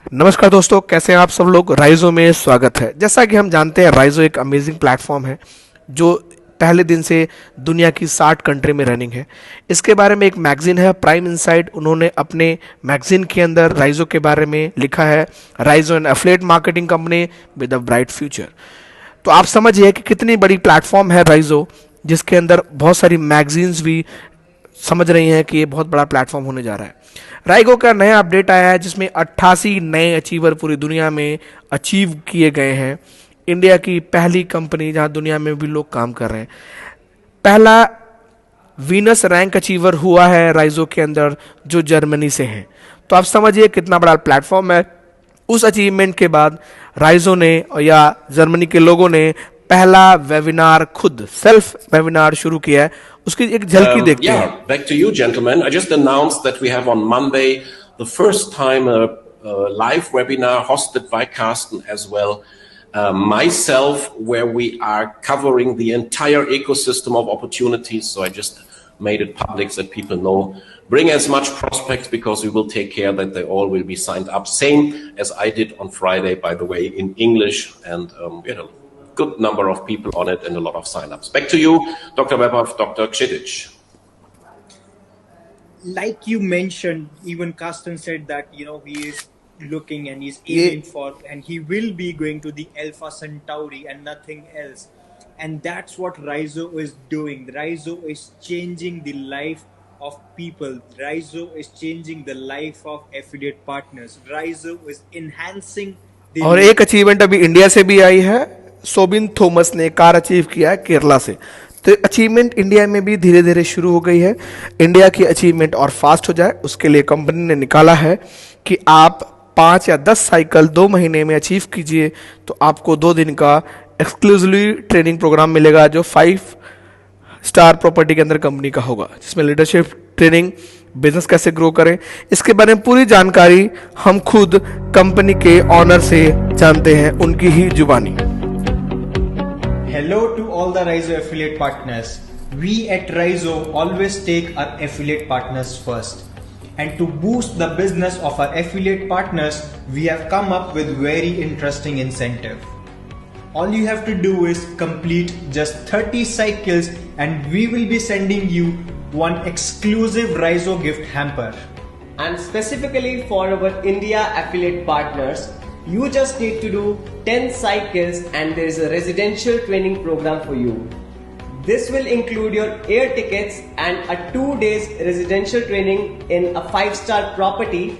नमस्कार दोस्तों, कैसे हैं आप सब लोग। राइजो में स्वागत है। जैसा कि हम जानते हैं, राइजो एक अमेजिंग प्लेटफॉर्म है जो पहले दिन से दुनिया की 60 कंट्री में रनिंग है। इसके बारे में एक मैगजीन है प्राइम इनसाइट, उन्होंने अपने मैगजीन के अंदर राइजो के बारे में लिखा है, राइजो N affiliate marketing company with a bright future. तो आप समझिए कि कितनी बड़ी प्लेटफॉर्म है राइजो, जिसके अंदर बहुत सारी मैगजीन्स भी समझ रही हैं कि ये बहुत बड़ा प्लेटफॉर्म होने जा रहा है। राइगो का नया अपडेट आया है जिसमें 88 नए अचीवर पूरी दुनिया में अचीव किए गए हैं। इंडिया की पहली कंपनी जहां दुनिया में भी लोग काम कर रहे हैं। पहला वीनस रैंक अचीवर हुआ है राइजो के अंदर, जो जर्मनी से है। तो आप समझिए कितना बड़ा प्लेटफॉर्म है। उस अचीवमेंट के बाद राइजो ने या जर्मनी के लोगों ने पहला वेबिनार, खुद सेल्फ वेबिनार शुरू किया है। उसकी एक झलकी देखते हैं। Back to you, gentlemen. I just announced that we have on Monday the first time a live webinar hosted by Carsten as well, myself, where we are covering the entire ecosystem of opportunities. So I just made it public so that people know. Bring as much prospects because we will take care that they all will be signed up. Same as I did on Friday, by the way, in English, and we had a good number of people on it and a lot of sign-ups. Back to you, Dr. Weber, Dr. Ksitic. Like you mentioned, even Carsten said that he is looking and he's aiming for, and he will be going to the Alpha Centauri and nothing else. And that's what Raizo is doing. Raizo is changing the life of people. Raizo is changing the life of affiliate partners. Raizo is enhancing the और एक achievement अभी India से भी आई है। Sobin Thomas ने car achieve किया है केरला से। तो अचीवमेंट इंडिया में भी धीरे धीरे शुरू हो गई है। इंडिया की अचीवमेंट और फास्ट हो जाए, उसके लिए कंपनी ने निकाला है कि आप 5 या 10 साइकिल 2 महीने में अचीव कीजिए तो आपको 2 दिन का एक्सक्लूसिवली ट्रेनिंग प्रोग्राम मिलेगा, जो 5 स्टार प्रॉपर्टी के अंदर कंपनी का होगा, जिसमें लीडरशिप ट्रेनिंग, बिजनेस कैसे ग्रो करें, इसके बारे में पूरी जानकारी हम खुद कंपनी के ऑनर से जानते हैं, उनकी ही जुबानी। Hello to all the Raizo affiliate partners. We at Raizo always take our affiliate partners first. And to boost the business of our affiliate partners, we have come up with very interesting incentive. All you have to do is complete just 30 cycles and we will be sending you one exclusive Raizo gift hamper. And specifically for our India affiliate partners, you just need to do 10 cycles and there is a residential training program for you. This will include your air tickets and a 2 days residential training in a 5-star property,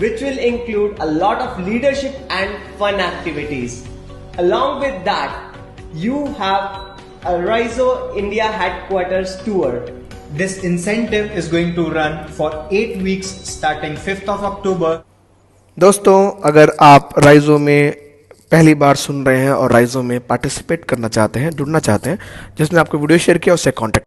which will include a lot of leadership and fun activities. Along with that, you have a Raizo India headquarters tour. This incentive is going to run for 8 weeks starting 5th of October. दोस्तों, अगर आप राइजो में पहली बार सुन रहे हैं और राइजो में पार्टिसिपेट करना चाहते हैं, जुड़ना चाहते हैं, जिसने आपको वीडियो शेयर किया, उससे कॉन्टेक्ट